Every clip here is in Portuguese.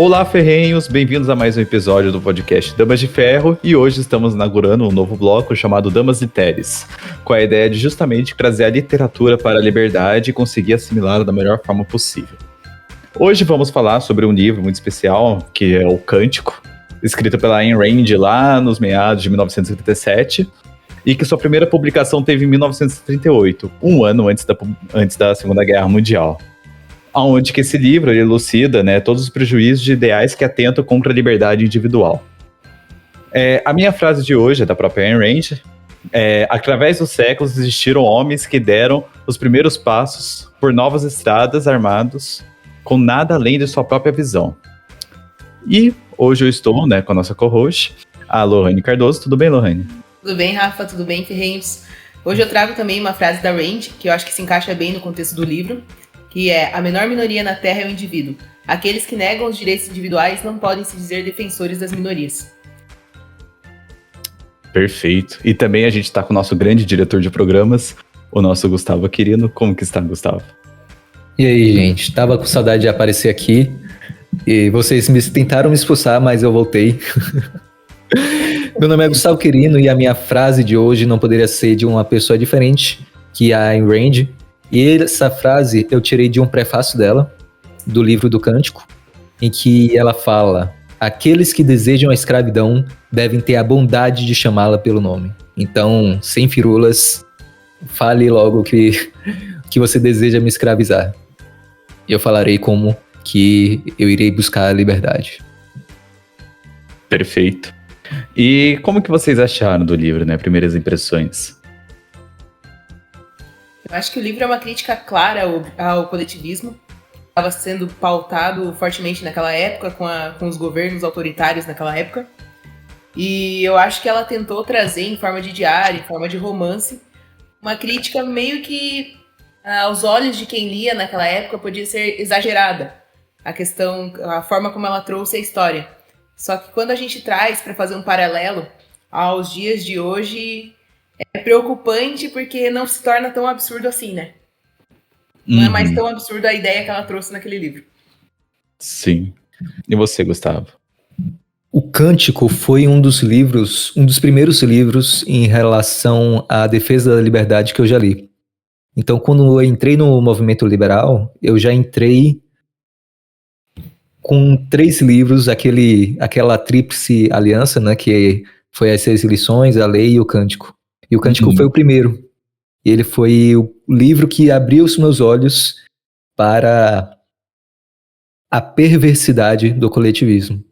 Olá, ferrenhos! Bem-vindos a mais um episódio do podcast Damas de Ferro, e hoje estamos inaugurando um novo bloco chamado Damas de Teres, com a ideia de justamente trazer a literatura para a liberdade e conseguir assimilá-la da melhor forma possível. Hoje vamos falar sobre um livro muito especial, que é o Cântico, escrito pela Ayn Rand lá nos meados de 1937, e que sua primeira publicação teve em 1938, um ano antes da Segunda Guerra Mundial. Onde que esse livro ele elucida, né, todos os prejuízos de ideais que atentam contra a liberdade individual. A minha frase de hoje é da própria Ayn Rand. Através dos séculos existiram homens que deram os primeiros passos por novas estradas armados com nada além de sua própria visão. E hoje eu estou, né, com a nossa co-host, a Lohane Cardoso. Tudo bem, Lohane? Tudo bem, Rafa? Tudo bem, ferrenhos? Hoje eu trago também uma frase da Rand, que eu acho que se encaixa bem no contexto do livro, que é: a menor minoria na Terra é o indivíduo. Aqueles que negam os direitos individuais não podem se dizer defensores das minorias. Perfeito. E também a gente está com o nosso grande diretor de programas, o nosso Gustavo Quirino. Como que está, Gustavo? E aí, gente? Tava com saudade de aparecer aqui. E vocês tentaram me expulsar, mas eu voltei. Meu nome é Gustavo Quirino e a minha frase de hoje não poderia ser de uma pessoa diferente que a Ayn Rand. E essa frase eu tirei de um prefácio dela, do livro do Cântico, em que ela fala: aqueles que desejam a escravidão devem ter a bondade de chamá-la pelo nome. Então, sem firulas, fale logo que você deseja me escravizar. E eu falarei como que eu irei buscar a liberdade. Perfeito. E como que vocês acharam do livro, né? Primeiras impressões. Eu acho que o livro é uma crítica clara ao coletivismo. Estava sendo pautado fortemente naquela época, com os governos autoritários naquela época. E eu acho que ela tentou trazer, em forma de diário, em forma de romance, uma crítica meio que, aos olhos de quem lia naquela época, podia ser exagerada. A forma como ela trouxe a história. Só que quando a gente traz para fazer um paralelo aos dias de hoje, é preocupante porque não se torna tão absurdo assim, né? Não é mais tão absurdo a ideia que ela trouxe naquele livro. Sim. E você, Gustavo? O Cântico foi um dos primeiros livros em relação à defesa da liberdade que eu já li. Então, quando eu entrei no movimento liberal, eu já entrei com 3 livros, aquela tríplice aliança, né, que foi as 6 lições, a lei e o Cântico. E o Cântico foi o primeiro. E ele foi o livro que abriu os meus olhos para a perversidade do coletivismo.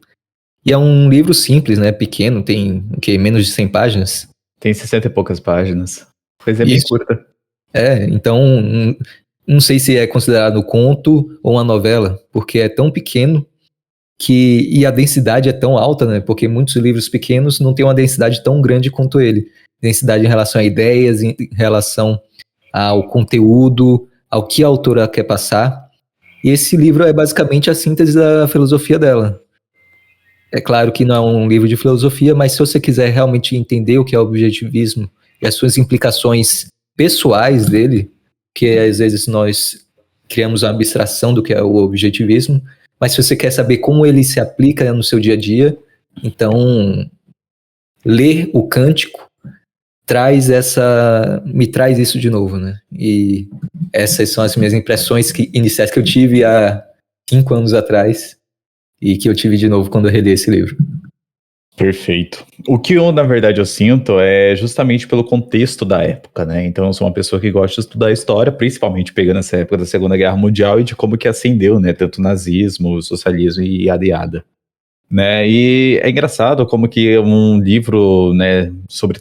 E é um livro simples, né? Pequeno, tem menos de 100 páginas. Tem 60 e poucas páginas. Coisa bem curta. Então não sei se é considerado um conto ou uma novela, porque é tão pequeno e a densidade é tão alta, né? Porque muitos livros pequenos não têm uma densidade tão grande quanto ele. Densidade em relação a ideias, em relação ao conteúdo, ao que a autora quer passar. E esse livro é basicamente a síntese da filosofia dela. É claro que não é um livro de filosofia, mas se você quiser realmente entender o que é o objetivismo e as suas implicações pessoais dele, que às vezes nós criamos a abstração do que é o objetivismo, mas se você quer saber como ele se aplica no seu dia a dia, então ler o Cântico me traz isso de novo, né? E essas são as minhas impressões iniciais que eu tive há 5 anos atrás e que eu tive de novo quando eu reli esse livro. Perfeito. O que na verdade, eu sinto é justamente pelo contexto da época, né? Então, eu sou uma pessoa que gosta de estudar história, principalmente pegando essa época da Segunda Guerra Mundial e de como que ascendeu, né? Tanto o nazismo, o socialismo e yada yada. Né? E é engraçado como que um livro, né, sobre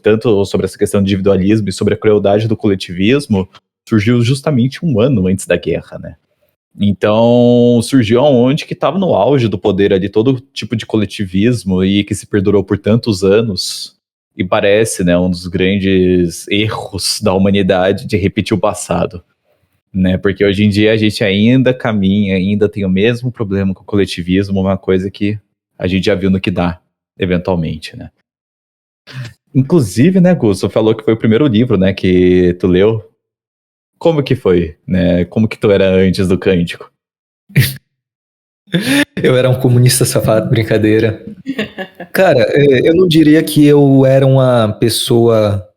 essa questão de individualismo e sobre a crueldade do coletivismo surgiu justamente um ano antes da guerra, né? Então surgiu onde que estava no auge do poder ali todo tipo de coletivismo e que se perdurou por tantos anos e parece, né, um dos grandes erros da humanidade de repetir o passado, né? Porque hoje em dia a gente ainda tem o mesmo problema com o coletivismo, uma coisa que a gente já viu no que dá, eventualmente, né? Inclusive, né, Gus, você falou que foi o primeiro livro, né, que tu leu. Como que foi, né? Como que tu era antes do Cântico? Eu era um comunista safado, brincadeira. Cara, eu não diria que eu era uma pessoa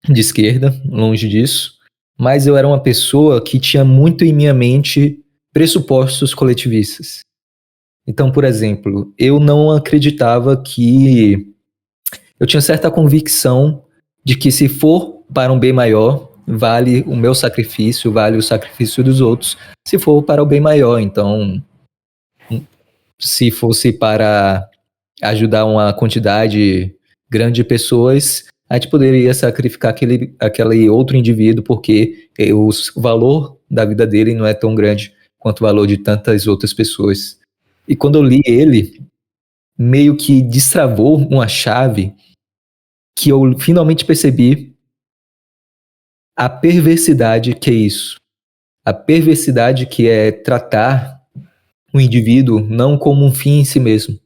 de esquerda, longe disso, mas eu era uma pessoa que tinha muito em minha mente pressupostos coletivistas. Então, por exemplo, eu não acreditava que... Eu tinha certa convicção de que se for para um bem maior, vale o meu sacrifício, vale o sacrifício dos outros, se for para o bem maior. Então, se fosse para ajudar uma quantidade grande de pessoas, a gente poderia sacrificar aquele outro indivíduo porque o valor da vida dele não é tão grande quanto o valor de tantas outras pessoas. E quando eu li ele, meio que destravou uma chave que eu finalmente percebi a perversidade que é isso. A perversidade que é tratar o indivíduo não como um fim em si mesmo,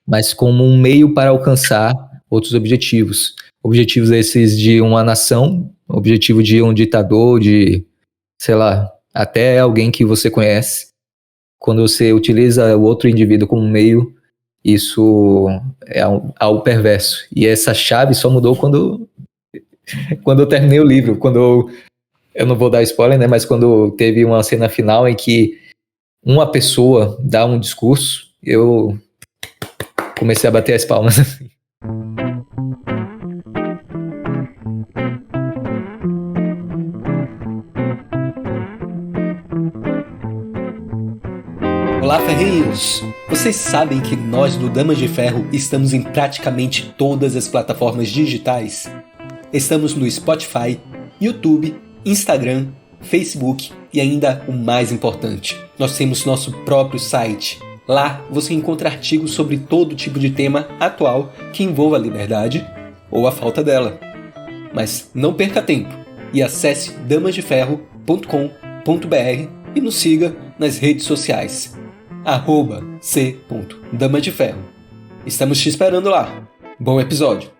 mas como um meio para alcançar outros objetivos. Objetivos esses de uma nação, objetivo de um ditador, de, sei lá, até alguém que você conhece. Quando você utiliza o outro indivíduo como meio, isso é algo perverso. E essa chave só mudou quando eu terminei o livro. Eu não vou dar spoiler, né? Mas quando teve uma cena final em que uma pessoa dá um discurso, eu comecei a bater as palmas. Olá, ferrinhos! Vocês sabem que nós do Damas de Ferro estamos em praticamente todas as plataformas digitais? Estamos no Spotify, YouTube, Instagram, Facebook e ainda o mais importante, nós temos nosso próprio site. Lá você encontra artigos sobre todo tipo de tema atual que envolva a liberdade ou a falta dela. Mas não perca tempo e acesse damasdeferro.com.br e nos siga nas redes sociais. @c.damasdeferro. Estamos te esperando lá. Bom episódio!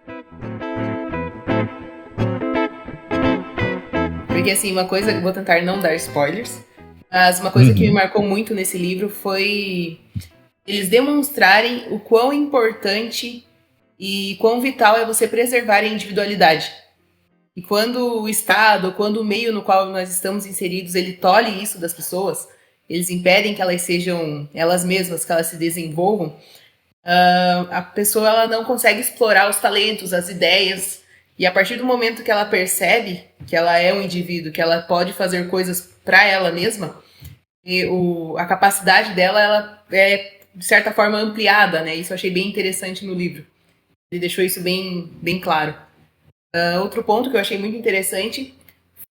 Porque assim, uma coisa, vou tentar não dar spoilers, mas uma coisa que me marcou muito nesse livro foi eles demonstrarem o quão importante e quão vital é você preservar a individualidade. E quando o Estado, quando o meio no qual nós estamos inseridos, ele tolhe isso das pessoas, eles impedem que elas sejam elas mesmas, que elas se desenvolvam, a pessoa ela não consegue explorar os talentos, as ideias, e a partir do momento que ela percebe que ela é um indivíduo, que ela pode fazer coisas para ela mesma, a capacidade dela ela é, de certa forma, ampliada, né? Isso eu achei bem interessante no livro. Ele deixou isso bem, bem claro. Outro ponto que eu achei muito interessante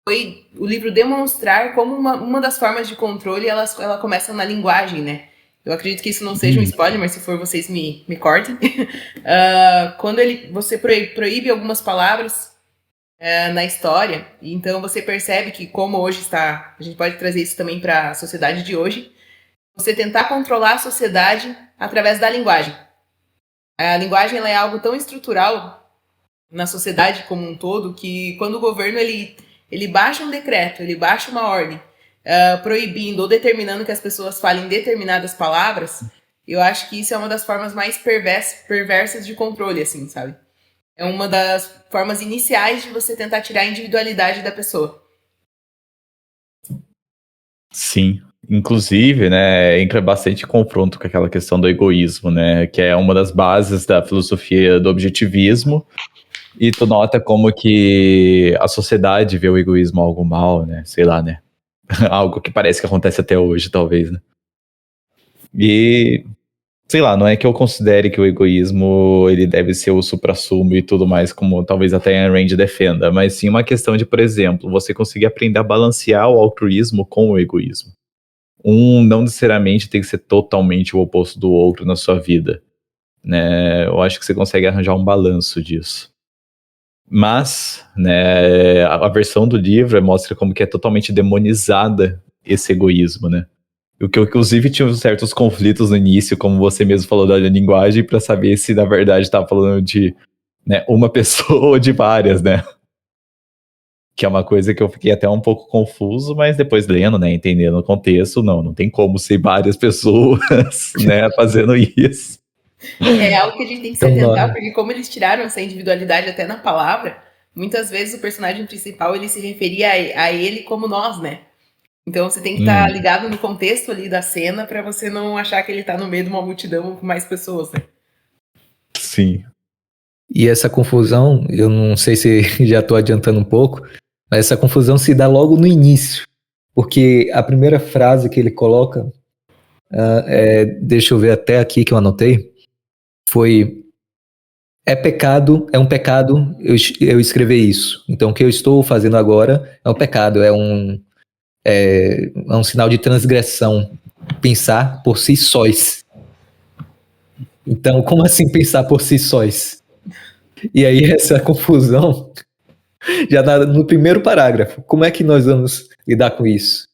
foi o livro demonstrar como uma das formas de controle ela começa na linguagem, né? Eu acredito que isso não seja um spoiler, mas se for, vocês me cortem. Quando você proíbe algumas palavras na história, então você percebe que, como hoje está, a gente pode trazer isso também para a sociedade de hoje, você tentar controlar a sociedade através da linguagem. A linguagem ela é algo tão estrutural na sociedade como um todo, que quando o governo ele baixa um decreto, ele baixa uma ordem, proibindo ou determinando que as pessoas falem determinadas palavras, eu acho que isso é uma das formas mais perversas de controle, assim, sabe? É uma das formas iniciais de você tentar tirar a individualidade da pessoa. Sim, inclusive, né, entra bastante confronto com aquela questão do egoísmo, né, que é uma das bases da filosofia do objetivismo, e tu nota como que a sociedade vê o egoísmo algo mal, né, sei lá, né, algo que parece que acontece até hoje, talvez, né. E, sei lá, não é que eu considere que o egoísmo ele deve ser o suprassumo e tudo mais, como talvez até a Rand defenda, mas sim uma questão de, por exemplo, você conseguir aprender a balancear o altruísmo com o egoísmo. Um não necessariamente tem que ser totalmente o oposto do outro na sua vida, né? Eu acho que você consegue arranjar um balanço disso. Mas, né, a versão do livro mostra como que é totalmente demonizada esse egoísmo, né? O que eu, inclusive, tinha certos conflitos no início, como você mesmo falou da linguagem, para saber se, na verdade, estava falando de, né, uma pessoa ou de várias, né? Que é uma coisa que eu fiquei até um pouco confuso, mas depois lendo, né, entendendo o contexto, não tem como ser várias pessoas, né, fazendo isso. É algo que a gente tem que se Então, atentar, porque como eles tiraram essa individualidade até na palavra, muitas vezes o personagem principal ele se referia a ele como nós, né? Então você tem que estar ligado no contexto ali da cena pra você não achar que ele tá no meio de uma multidão com mais pessoas, né? Sim. E essa confusão, eu não sei se já estou adiantando um pouco, mas essa confusão se dá logo no início. Porque a primeira frase que ele coloca, deixa eu ver até aqui que eu anotei, foi: é um pecado eu escrever isso. Então o que eu estou fazendo agora é um pecado, é um sinal de transgressão, pensar por si sóis. Então, como assim pensar por si sóis? E aí essa confusão já no primeiro parágrafo. Como é que nós vamos lidar com isso?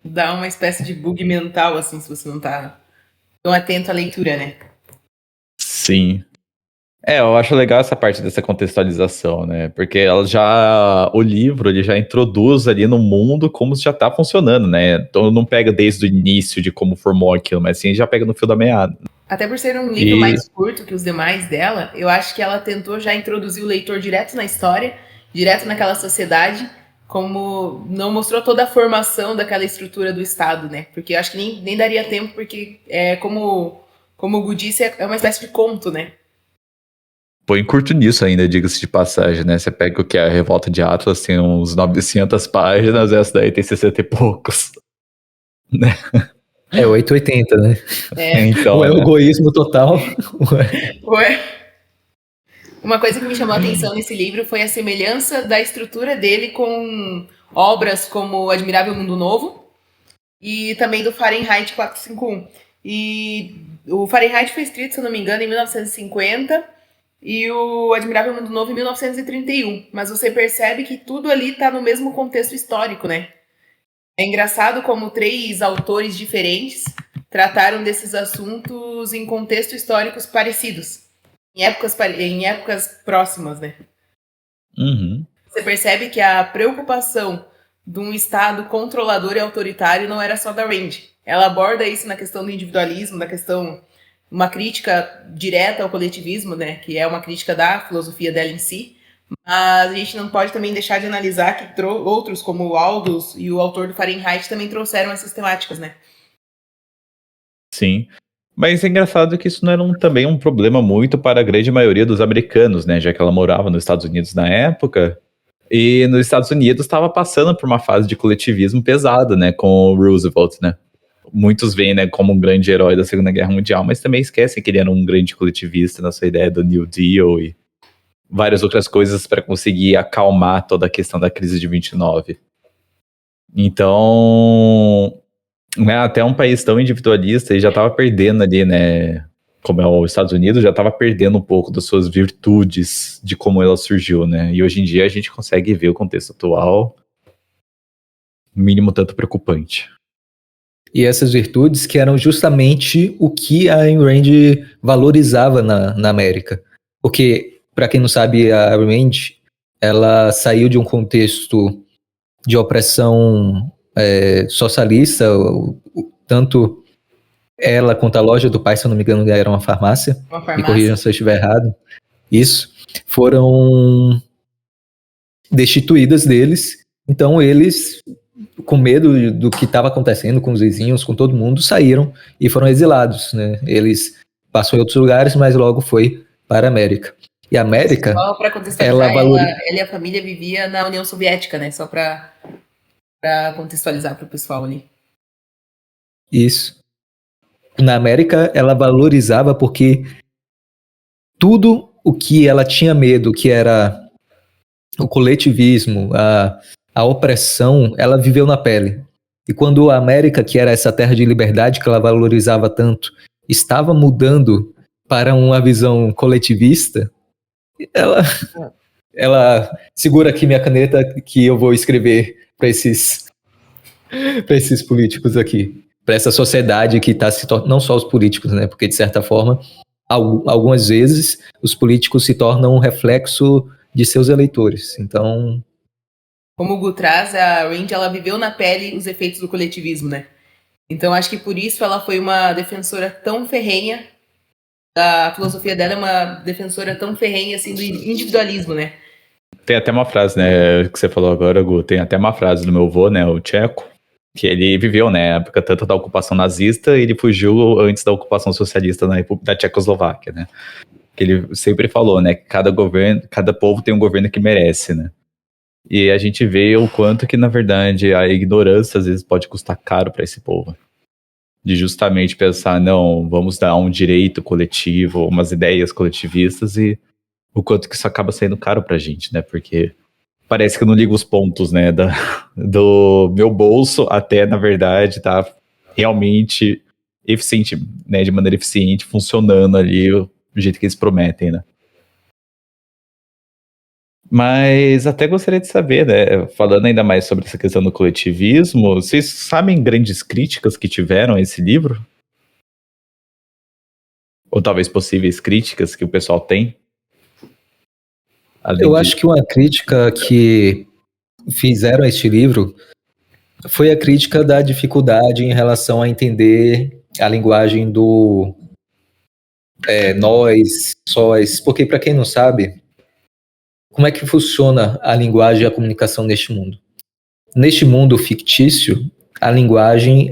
Dá uma espécie de bug mental, assim, se você não tá tão atento à leitura, né? Sim. Eu acho legal essa parte dessa contextualização, né? Porque o livro, ele já introduz ali no mundo como já tá funcionando, né? Então não pega desde o início de como formou aquilo, mas sim já pega no fio da meada. Até por ser um livro mais curto que os demais dela, eu acho que ela tentou já introduzir o leitor direto na história, direto naquela sociedade, como não mostrou toda a formação daquela estrutura do Estado, né? Porque eu acho que nem daria tempo, porque como o Gu disse, é uma espécie de conto, né? Põe curto nisso ainda, diga-se de passagem, né? Você pega o que é a Revolta de Atlas, tem uns 900 páginas, essa daí tem 60 e poucos. Né? 880, né? Então, o egoísmo total. Ué. Uma coisa que me chamou a atenção nesse livro foi a semelhança da estrutura dele com obras como Admirável Mundo Novo e também do Fahrenheit 451. E o Fahrenheit foi escrito, se eu não me engano, em 1950 e o Admirável Mundo Novo em 1931. Mas você percebe que tudo ali está no mesmo contexto histórico, né? É engraçado como 3 autores diferentes trataram desses assuntos em contextos históricos parecidos. Em épocas próximas, né? Uhum. Você percebe que a preocupação de um Estado controlador e autoritário não era só da Rand. Ela aborda isso na questão do individualismo, na questão, uma crítica direta ao coletivismo, né? Que é uma crítica da filosofia dela em si. Mas a gente não pode também deixar de analisar que outros, como o Aldous e o autor do Fahrenheit, também trouxeram essas temáticas, né? Sim. Mas é engraçado que isso não era também um problema muito para a grande maioria dos americanos, né? Já que ela morava nos Estados Unidos na época. E nos Estados Unidos estava passando por uma fase de coletivismo pesada, né? Com o Roosevelt, né? Muitos veem, né, como um grande herói da Segunda Guerra Mundial, mas também esquecem que ele era um grande coletivista na sua ideia do New Deal e várias outras coisas para conseguir acalmar toda a questão da crise de 29. Então, né, até um país tão individualista, ele já estava perdendo ali, né, como é os Estados Unidos, já estava perdendo um pouco das suas virtudes de como ela surgiu, né, e hoje em dia a gente consegue ver o contexto atual, mínimo tanto preocupante. E essas virtudes que eram justamente o que a Ayn Rand valorizava na América. Porque, para quem não sabe, a Ayn Rand, ela saiu de um contexto de opressão socialista, tanto ela quanto a loja do pai, se eu não me engano, era uma farmácia. Me corrijam se eu estiver errado. Isso. Foram destituídas deles. Então eles, com medo do que estava acontecendo com os vizinhos, com todo mundo, saíram e foram exilados, né? Eles passaram em outros lugares, mas logo foi para a América. E a América, só para contextualizar, ela e a família vivia na União Soviética, né? Só para contextualizar para o pessoal ali. Isso. Na América, ela valorizava porque tudo o que ela tinha medo, que era o coletivismo, a opressão, ela viveu na pele. E quando a América, que era essa terra de liberdade que ela valorizava tanto, estava mudando para uma visão coletivista, ela segura aqui minha caneta que eu vou escrever para esses políticos aqui, para essa sociedade que está se tornando, não só os políticos, né? Porque de certa forma, algumas vezes os políticos se tornam um reflexo de seus eleitores. Então, como o Gu traz, a Rand, ela viveu na pele os efeitos do coletivismo, né? Então acho que por isso ela foi uma defensora tão ferrenha, a filosofia dela é uma defensora tão ferrenha, assim, do individualismo, né? Tem até uma frase, né, que você falou agora, Gu, tem até uma frase do meu avô, né, o tcheco, que ele viveu, né, a época tanto da ocupação nazista, e ele fugiu antes da ocupação socialista da Tchecoslováquia, né? Que ele sempre falou, né, que cada povo tem um governo que merece, né? E a gente vê o quanto que, na verdade, a ignorância às vezes pode custar caro para esse povo. De justamente pensar, não, vamos dar um direito coletivo, umas ideias coletivistas, e o quanto que isso acaba saindo caro pra gente, né? Porque parece que eu não ligo os pontos, né? Do meu bolso até, na verdade, tá realmente eficiente, né? De maneira eficiente, funcionando ali do jeito que eles prometem, né? Mas até gostaria de saber, né? Falando ainda mais sobre essa questão do coletivismo, vocês sabem grandes críticas que tiveram a esse livro? Ou talvez possíveis críticas que o pessoal tem? Eu acho que uma crítica que fizeram a este livro foi a crítica da dificuldade em relação a entender a linguagem do nós, sós, porque para quem não sabe, como é que funciona a linguagem e a comunicação neste mundo? Neste mundo fictício, a linguagem,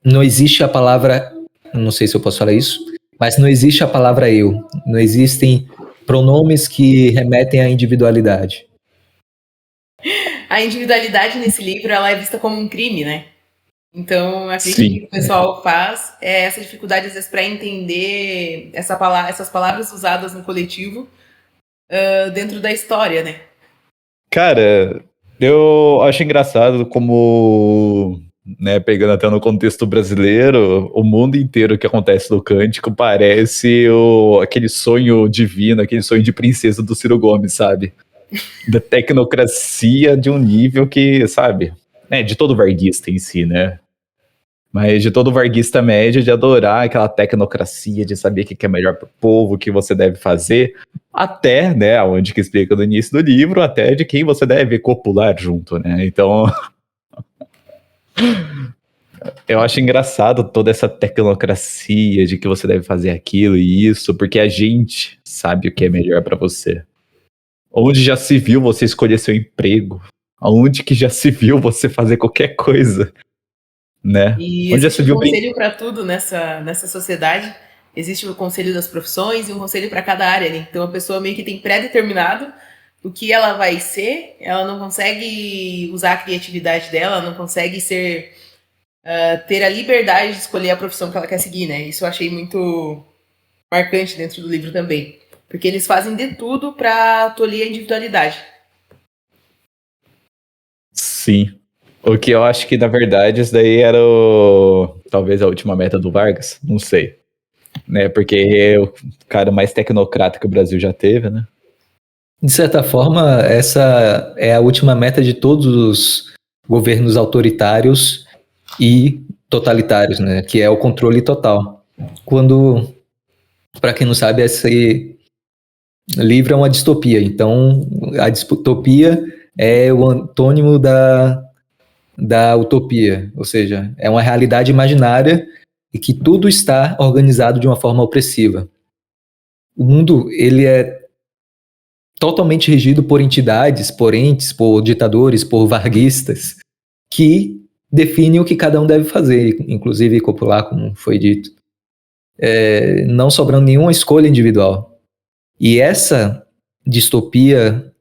não existe a palavra, não sei se eu posso falar isso, mas não existe a palavra eu, não existem pronomes que remetem à individualidade. A individualidade nesse livro, ela é vista como um crime, né? Então, a crítica que o pessoal faz é essa dificuldade, às vezes, para entender essas palavras usadas no coletivo dentro da história, né? Cara, eu acho engraçado como, né, pegando até no contexto brasileiro, o mundo inteiro que acontece no Cântico parece aquele sonho divino, aquele sonho de princesa do Ciro Gomes, sabe? Da tecnocracia de um nível que, sabe, de todo varguista em si, né? Mas de todo varguista médio, de adorar aquela tecnocracia, de saber o que é melhor para o povo, o que você deve fazer, até, né, onde que explica no início do livro, até de quem você deve copular junto, né? Então, eu acho engraçado toda essa tecnocracia de que você deve fazer aquilo e isso, porque a gente sabe o que é melhor para você. Onde já se viu você escolher seu emprego? Aonde que já se viu você fazer qualquer coisa? Né? E Onde já existe se viu um conselho para tudo nessa sociedade. Existe o conselho das profissões e um conselho para cada área, né? Então a pessoa meio que tem pré-determinado o que ela vai ser, ela não consegue usar a criatividade dela, não consegue ter a liberdade de escolher a profissão que ela quer seguir, né? Isso eu achei muito marcante dentro do livro também. Porque eles fazem de tudo para tolir a individualidade. Sim. O que eu acho que, na verdade, isso daí era talvez a última meta do Vargas, não sei. Né? Porque é o cara mais tecnocrata que o Brasil já teve, né? De certa forma, essa é a última meta de todos os governos autoritários e totalitários, né? Que é o controle total. Quando, para quem não sabe, esse livro é uma distopia. Então, a distopia é o antônimo da utopia, ou seja, é uma realidade imaginária e que tudo está organizado de uma forma opressiva. O mundo, ele é totalmente regido por entidades, por entes, por ditadores, por varguistas, que definem o que cada um deve fazer, inclusive copular, como foi dito, não sobrando nenhuma escolha individual. E essa distopia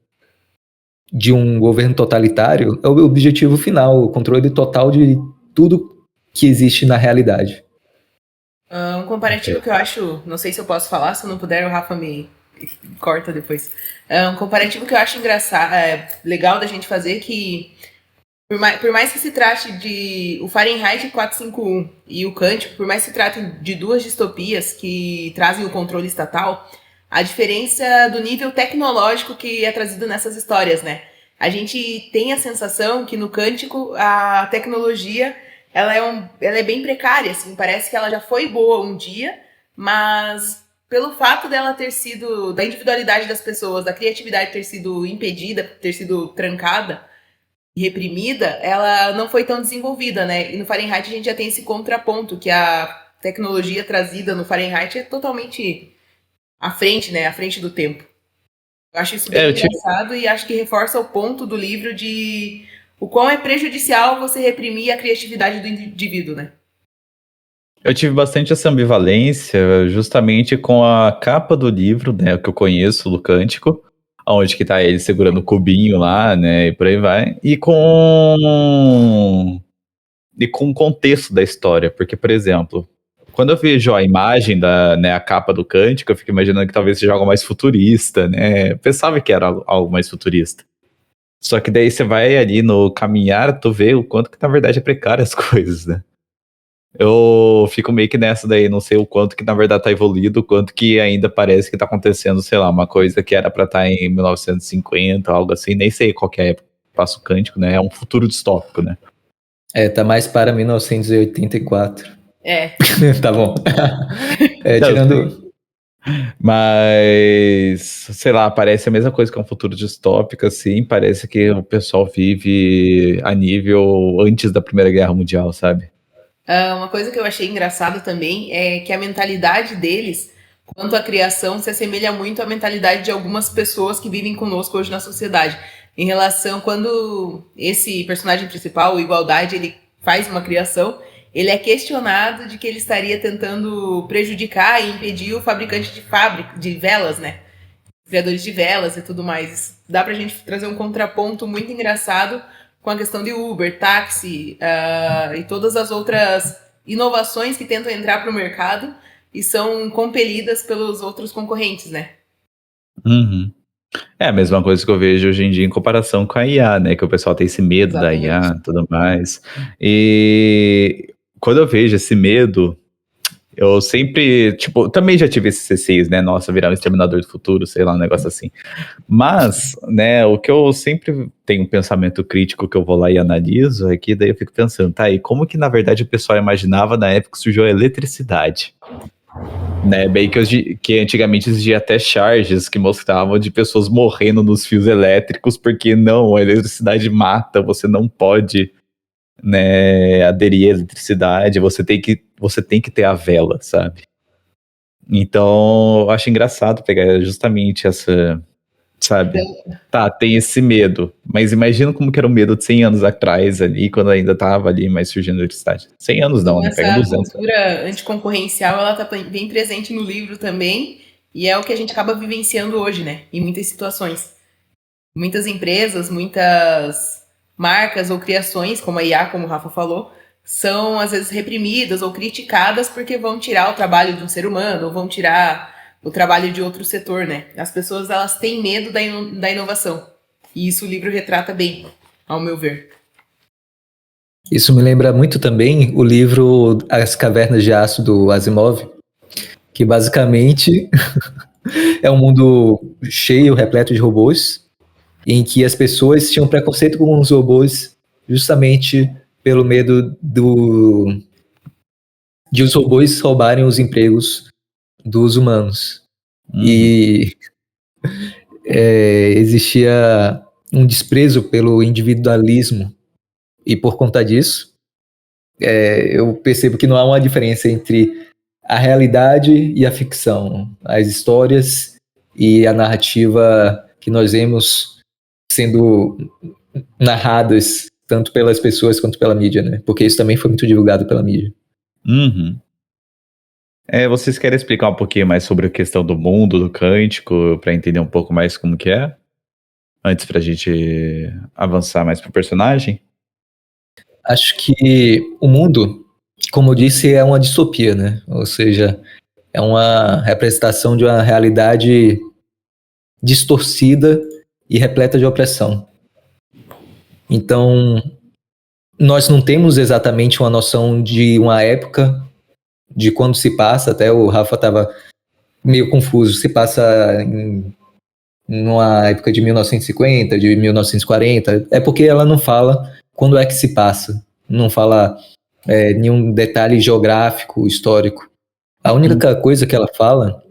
de um governo totalitário é o objetivo final, o controle total de tudo que existe na realidade. Um comparativo que eu acho, não sei se eu posso falar, se eu não puder o Rafa me corta depois. Um comparativo que eu acho engraçado, legal da gente fazer, que por mais que se trate de o Fahrenheit 451 e o Cântico, por mais que se tratem de duas distopias que trazem o controle estatal, a diferença do nível tecnológico que é trazido nessas histórias, né? A gente tem a sensação que no Cântico a tecnologia ela é bem precária, assim, parece que ela já foi boa um dia, mas pelo fato dela ter sido, da individualidade das pessoas, da criatividade ter sido impedida, ter sido trancada e reprimida, ela não foi tão desenvolvida, né? E no Fahrenheit a gente já tem esse contraponto, que a tecnologia trazida no Fahrenheit é totalmente à frente, né? À frente do tempo. Eu acho isso bem engraçado e acho que reforça o ponto do livro de o quão é prejudicial você reprimir a criatividade do indivíduo, né? Eu tive bastante essa ambivalência justamente com a capa do livro, né, que eu conheço, do Cântico, onde que tá ele segurando o cubinho lá, né, e por aí vai, e com o contexto da história, porque, por exemplo, quando eu vejo a imagem né, a capa do Cântico, eu fico imaginando que talvez seja algo mais futurista, né, eu pensava que era algo mais futurista. Só que daí você vai ali no caminhar, tu vê o quanto que na verdade é precário as coisas, né. Eu fico meio que nessa daí, não sei o quanto que na verdade tá evoluído, o quanto que ainda parece que tá acontecendo, sei lá, uma coisa que era pra estar em 1950, algo assim, nem sei qual que é Passo Cântico, né? É um futuro distópico, né? Tá mais para 1984. Tá bom. Tirando... Mas, sei lá, parece a mesma coisa que um futuro distópico, assim, parece que o pessoal vive a nível antes da Primeira Guerra Mundial, sabe? Uma coisa que eu achei engraçado também é que a mentalidade deles, quanto à criação, se assemelha muito à mentalidade de algumas pessoas que vivem conosco hoje na sociedade. Em relação, quando esse personagem principal, o Igualdade, ele faz uma criação, ele é questionado de que ele estaria tentando prejudicar e impedir o fabricante de velas, né? Criadores de velas e tudo mais. Dá pra gente trazer um contraponto muito engraçado com a questão de Uber, táxi e todas as outras inovações que tentam entrar para o mercado e são compelidas pelos outros concorrentes, né? Uhum. É a mesma coisa que eu vejo hoje em dia em comparação com a IA, né? Que o pessoal tem esse medo da IA e tudo mais. E quando eu vejo esse medo, eu sempre, tipo, também já tive esses receios, né? Nossa, virar um exterminador do futuro, sei lá, um negócio assim. Mas, né, o que eu sempre tenho um pensamento crítico que eu vou lá e analiso é que daí eu fico pensando, tá, e como que na verdade o pessoal imaginava na época que surgiu a eletricidade? Né, bem que antigamente existia até charges que mostravam de pessoas morrendo nos fios elétricos porque não, a eletricidade mata, você não pode, né, aderir à eletricidade, você tem que ter a vela, sabe? Então, eu acho engraçado pegar justamente essa, sabe? Tá, tem esse medo, mas imagina como que era o medo de 100 anos atrás ali, quando ainda tava ali mais surgindo a eletricidade. 100 anos não, né? Pega 200. Essa cultura anticoncorrencial, ela tá bem presente no livro também, e é o que a gente acaba vivenciando hoje, né? Em muitas situações. Muitas empresas, muitas marcas ou criações, como a IA, como o Rafa falou, são às vezes reprimidas ou criticadas porque vão tirar o trabalho de um ser humano, ou vão tirar o trabalho de outro setor, né? As pessoas, elas têm medo da inovação. E isso o livro retrata bem, ao meu ver. Isso me lembra muito também o livro As Cavernas de Aço, do Asimov, que basicamente é um mundo cheio, repleto de robôs, em que as pessoas tinham preconceito com os robôs justamente pelo medo de os robôs roubarem os empregos dos humanos. E existia um desprezo pelo individualismo, e por conta disso, eu percebo que não há uma diferença entre a realidade e a ficção, as histórias e a narrativa que nós vemos sendo narradas tanto pelas pessoas quanto pela mídia, né? Porque isso também foi muito divulgado pela mídia. Uhum. Vocês querem explicar um pouquinho mais sobre a questão do mundo, do Cântico, para entender um pouco mais como que é? Antes pra gente avançar mais pro personagem? Acho que o mundo, como eu disse, é uma distopia, né? Ou seja, é uma representação de uma realidade distorcida e repleta de opressão. Então, nós não temos exatamente uma noção de uma época, de quando se passa, até o Rafa estava meio confuso, se passa em uma época de 1950, de 1940, é porque ela não fala quando é que se passa, não fala nenhum detalhe geográfico, histórico. A única coisa que ela fala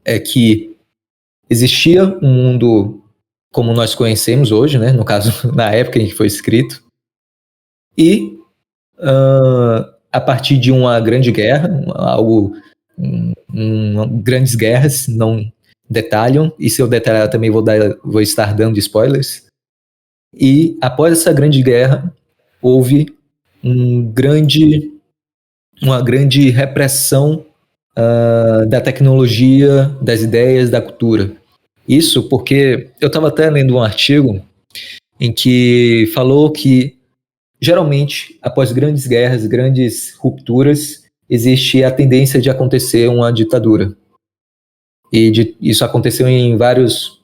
é que existia um mundo como nós conhecemos hoje, né? No caso, na época em que foi escrito, e a partir de uma grande guerra, grandes guerras, não detalham, e se eu detalhar também vou estar dando spoilers, e após essa grande guerra, houve uma grande repressão da tecnologia, das ideias, da cultura. Isso porque eu estava até lendo um artigo em que falou que geralmente, após grandes guerras, grandes rupturas, existe a tendência de acontecer uma ditadura. E isso aconteceu em vários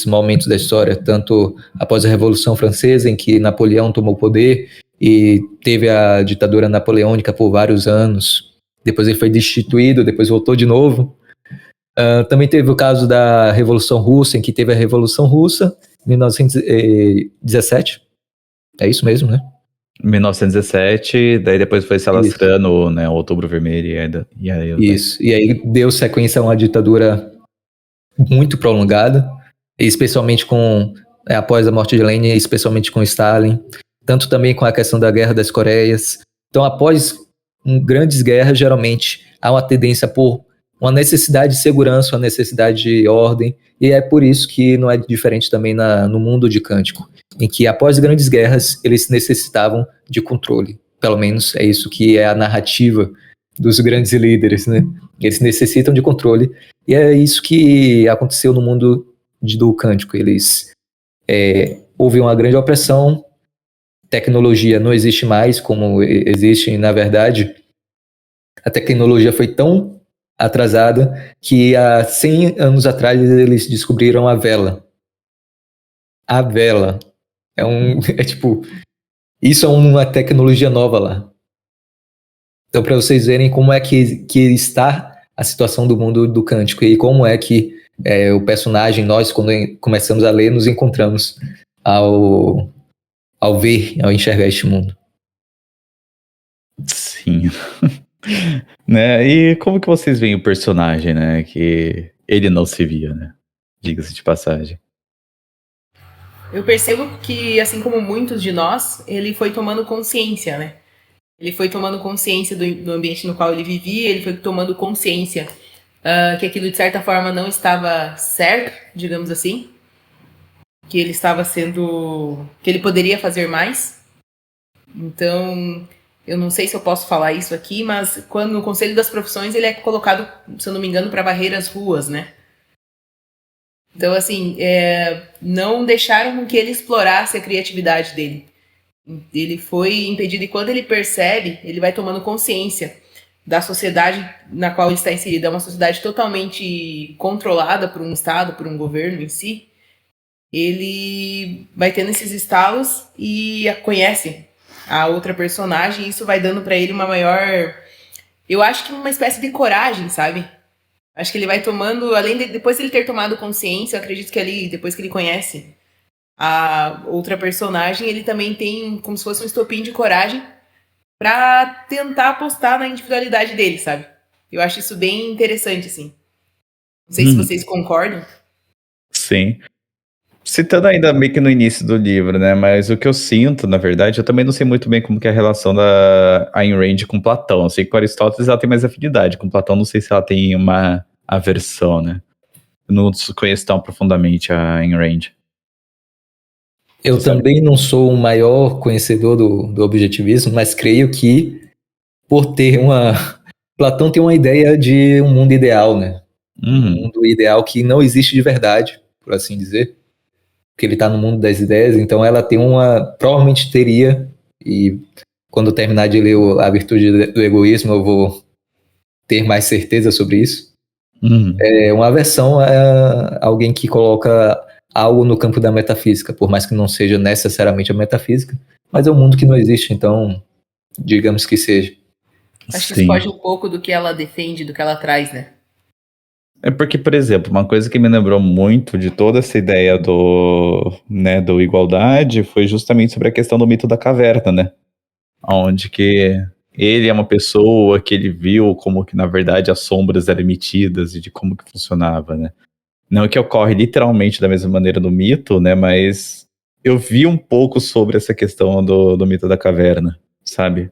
momentos da história, tanto após a Revolução Francesa, em que Napoleão tomou o poder e teve a ditadura napoleônica por vários anos. Depois ele foi destituído, depois voltou de novo. Também teve o caso da Revolução Russa, em que teve a Revolução Russa, em 1917. É isso mesmo, né? 1917, daí depois foi se alastrando, né, o Outubro Vermelho e aí... Isso, e aí deu sequência a uma ditadura muito prolongada, especialmente após a morte de Lenin, especialmente com Stalin, tanto também com a questão da Guerra das Coreias. Então, após grandes guerras, geralmente há uma tendência por uma necessidade de segurança, uma necessidade de ordem, e é por isso que não é diferente também no mundo de Cântico, em que após grandes guerras eles necessitavam de controle. Pelo menos é isso que é a narrativa dos grandes líderes, né? Eles necessitam de controle, e é isso que aconteceu no mundo do Cântico. Houve uma grande opressão, tecnologia não existe mais como existe, na verdade. A tecnologia foi tão atrasada que há 100 anos atrás eles descobriram a vela. A vela. Isso é uma tecnologia nova lá. Então, para vocês verem como é que está a situação do mundo do Cântico e como é que o personagem, nós, quando começamos a ler, nos encontramos ao enxergar este mundo. Sim. Né? E como que vocês veem o personagem, né? Que ele não se via, né? Diga-se de passagem. Eu percebo que, assim como muitos de nós, ele foi tomando consciência, né? Ele foi tomando consciência do ambiente no qual ele vivia, ele foi tomando consciência que aquilo, de certa forma, não estava certo, digamos assim. Que ele estava que ele poderia fazer mais. Então, eu não sei se eu posso falar isso aqui, mas no Conselho das Profissões ele é colocado, se eu não me engano, para varrer as ruas, né? Então, assim, não deixaram com que ele explorasse a criatividade dele. Ele foi impedido, e quando ele percebe, ele vai tomando consciência da sociedade na qual ele está inserido. É uma sociedade totalmente controlada por um Estado, por um governo em si. Ele vai tendo esses estalos e conhece a outra personagem, e isso vai dando para ele uma maior... Eu acho que uma espécie de coragem, sabe? Acho que ele vai tomando, depois de ele ter tomado consciência, eu acredito que depois que ele conhece a outra personagem, ele também tem como se fosse um estopim de coragem pra tentar apostar na individualidade dele, sabe? Eu acho isso bem interessante, assim. Não sei se vocês concordam. Sim. Citando ainda meio que no início do livro, né? Mas o que eu sinto, na verdade, eu também não sei muito bem como que é a relação da Ayn Rand com Platão. Eu sei que com Aristóteles ela tem mais afinidade. Com Platão, não sei se ela tem uma aversão, né? Eu não conheço tão profundamente a Ayn Rand. Eu também não sou o maior conhecedor do objetivismo, mas creio que por ter Platão tem uma ideia de um mundo ideal, né? Um mundo ideal que não existe de verdade, por assim dizer. Porque ele está no mundo das ideias, então ela tem provavelmente teria, e quando eu terminar de ler A Virtude do Egoísmo, eu vou ter mais certeza sobre isso. É uma aversão a alguém que coloca algo no campo da metafísica, por mais que não seja necessariamente a metafísica, mas é um mundo que não existe, então digamos que seja. Acho que isso foge um pouco do que ela defende, do que ela traz, né? É porque, por exemplo, uma coisa que me lembrou muito de toda essa ideia do igualdade foi justamente sobre a questão do mito da caverna, né? Onde que Ele é uma pessoa que ele viu como que, na verdade, as sombras eram emitidas e de como que funcionava, né? Não que ocorre literalmente da mesma maneira no mito, né? Mas eu vi um pouco sobre essa questão do mito da caverna, sabe?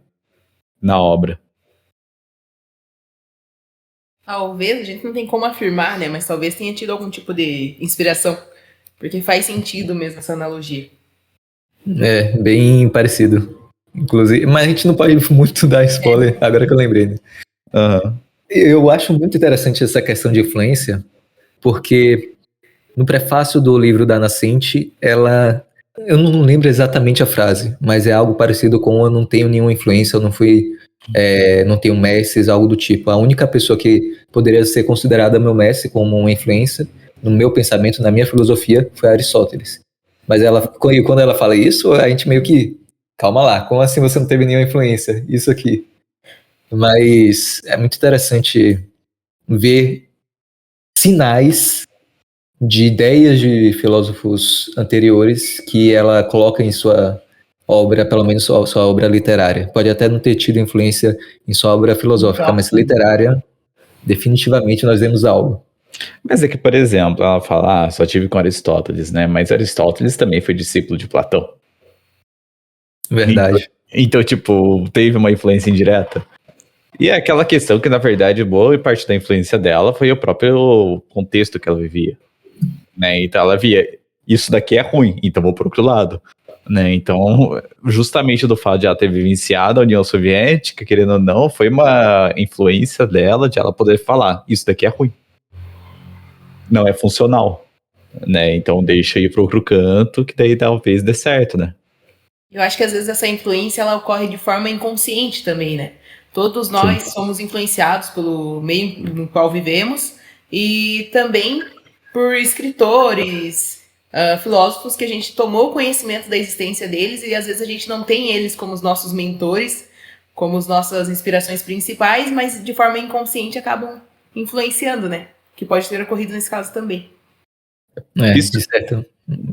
Na obra. Talvez, a gente não tem como afirmar, né? Mas talvez tenha tido algum tipo de inspiração. Porque faz sentido mesmo essa analogia. É, bem parecido. Inclusive, mas a gente não pode muito dar spoiler, agora que eu lembrei, né? Aham. Eu acho muito interessante essa questão de influência, porque no prefácio do livro da Nascente, eu não lembro exatamente a frase, mas é algo parecido com eu não tenho nenhuma influência, eu não fui, não tenho mestres, algo do tipo. A única pessoa que poderia ser considerada meu mestre como uma influência, no meu pensamento, na minha filosofia, foi Aristóteles. Mas quando ela fala isso, a gente meio que, calma lá, como assim você não teve nenhuma influência? Isso aqui. Mas é muito interessante ver sinais de ideias de filósofos anteriores que ela coloca em sua obra, pelo menos sua obra literária. Pode até não ter tido influência em sua obra filosófica, mas literária, definitivamente nós vemos algo. Mas é que, por exemplo, ela fala, só tive com Aristóteles, né? Mas Aristóteles também foi discípulo de Platão. Verdade. Então, tipo, teve uma influência indireta. E é aquela questão que, na verdade, boa parte da influência dela foi o próprio contexto que ela vivia. Né? Então ela via, isso daqui é ruim, então vou pro outro lado. Né? Então, justamente do fato de ela ter vivenciado a União Soviética, querendo ou não, foi uma influência dela de ela poder falar, isso daqui é ruim. Não é funcional. Né? Então deixa ir pro outro canto, que daí talvez dê certo, né? Eu acho que às vezes essa influência ela ocorre de forma inconsciente também, né? Todos nós somos influenciados pelo meio no qual vivemos e também por escritores, filósofos que a gente tomou conhecimento da existência deles e às vezes a gente não tem eles como os nossos mentores, como as nossas inspirações principais, mas de forma inconsciente acabam influenciando, né? Que pode ter ocorrido nesse caso também. Isso, de certo.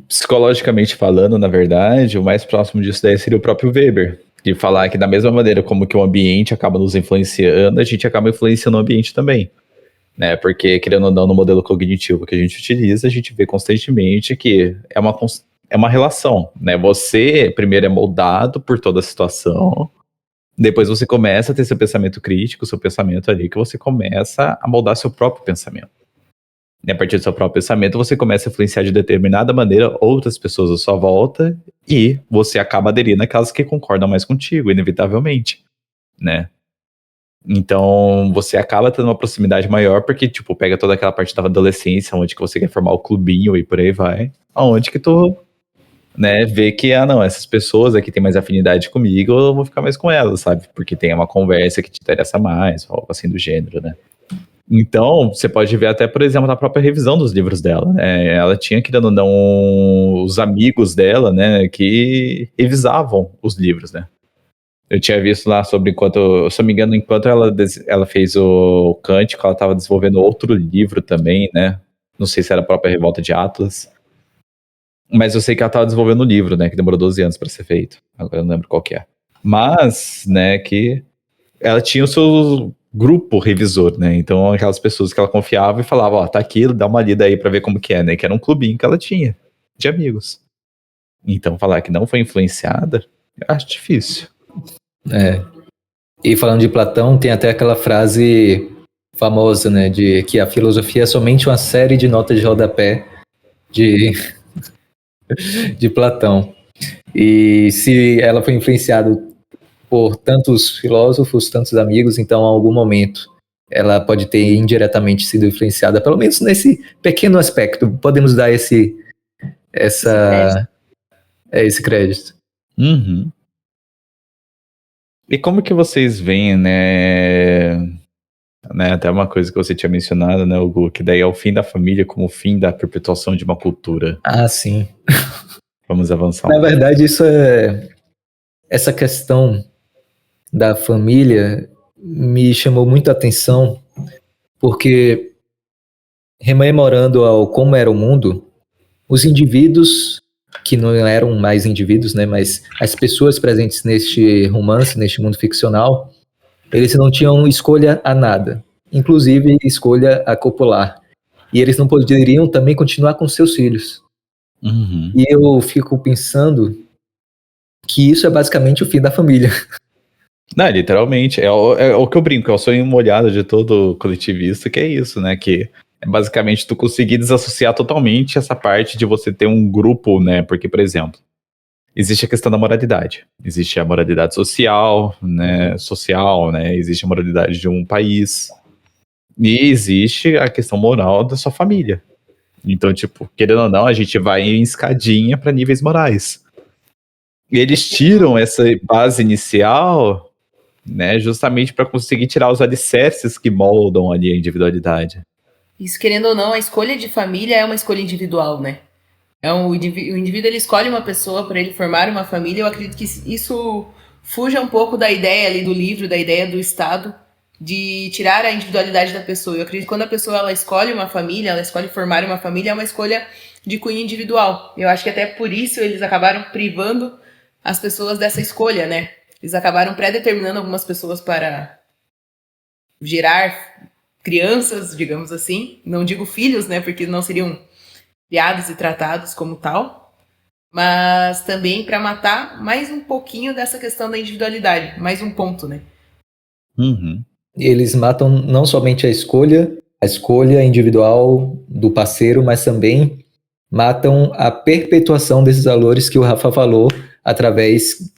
psicologicamente falando, na verdade, o mais próximo disso daí seria o próprio Weber. De falar que da mesma maneira como que o ambiente acaba nos influenciando, a gente acaba influenciando o ambiente também. Né? Porque, querendo ou não, no modelo cognitivo que a gente utiliza, a gente vê constantemente que é uma relação. Né? Você, primeiro, é moldado por toda a situação, depois você começa a ter seu pensamento crítico, seu pensamento ali, que você começa a moldar seu próprio pensamento. E a partir do seu próprio pensamento, você começa a influenciar de determinada maneira outras pessoas à sua volta e você acaba aderindo àquelas que concordam mais contigo, inevitavelmente, né? Então, você acaba tendo uma proximidade maior porque, tipo, pega toda aquela parte da adolescência, onde que você quer formar o clubinho e por aí vai, aonde que tu, né, vê que, não, essas pessoas aqui têm mais afinidade comigo, eu vou ficar mais com elas, sabe? Porque tem uma conversa que te interessa mais, algo assim do gênero, né? Então, você pode ver até, por exemplo, na própria revisão dos livros dela, né? Ela tinha, querendo ou não, os amigos dela, né, que revisavam os livros, né? Eu tinha visto lá sobre enquanto, se eu não me engano, enquanto ela fez o Cântico, ela estava desenvolvendo outro livro também, né? Não sei se era a própria Revolta de Atlas. Mas eu sei que ela estava desenvolvendo um livro, né? Que demorou 12 anos para ser feito. Agora eu não lembro qual que é. Mas, né, que ela tinha o seu grupo revisor, né? Então, aquelas pessoas que ela confiava e falava, ó, tá aqui, dá uma lida aí pra ver como que é, né? Que era um clubinho que ela tinha de amigos. Então, falar que não foi influenciada, eu acho difícil. E falando de Platão, tem até aquela frase famosa, né, de que a filosofia é somente uma série de notas de rodapé de Platão. E se ela foi influenciada por tantos filósofos, tantos amigos, então em algum momento ela pode ter indiretamente sido influenciada, pelo menos nesse pequeno aspecto. Podemos dar esse crédito. Uhum. E como que vocês veem, né, até uma coisa que você tinha mencionado, né, Hugo, que daí é o fim da família como o fim da perpetuação de uma cultura. Ah, sim. Vamos avançar. Na verdade, essa questão da família me chamou muito a atenção, porque rememorando ao como era o mundo, os indivíduos, que não eram mais indivíduos, né, mas as pessoas presentes neste romance, neste mundo ficcional, Eles não tinham escolha a nada, inclusive escolha a copular. E eles não poderiam também continuar com seus filhos. Uhum. E eu fico pensando que isso é basicamente o fim da família. Não, literalmente, é o que eu brinco, é o sonho molhado de todo coletivista, que é isso, né, que é basicamente tu conseguir desassociar totalmente essa parte de você ter um grupo, né, porque, por exemplo, existe a questão da moralidade, existe a moralidade social, né, existe a moralidade de um país, e existe a questão moral da sua família. Então, tipo, querendo ou não, a gente vai em escadinha para níveis morais. E eles tiram essa base inicial, né, justamente para conseguir tirar os alicerces que moldam ali a individualidade. Isso, querendo ou não, a escolha de família é uma escolha individual, né? O indivíduo ele escolhe uma pessoa para ele formar uma família. Eu acredito que isso fuja um pouco da ideia ali do livro, da ideia do Estado, de tirar a individualidade da pessoa. Eu acredito que quando a pessoa ela escolhe uma família, ela escolhe formar uma família, é uma escolha de cunho individual. Eu acho que até por isso eles acabaram privando as pessoas dessa escolha, né? Eles acabaram pré-determinando algumas pessoas para gerar crianças, digamos assim. Não digo filhos, né? Porque não seriam criados e tratados como tal, mas também para matar mais um pouquinho dessa questão da individualidade, mais um ponto, né? Uhum. Eles matam não somente a escolha individual do parceiro, mas também matam a perpetuação desses valores que o Rafa falou através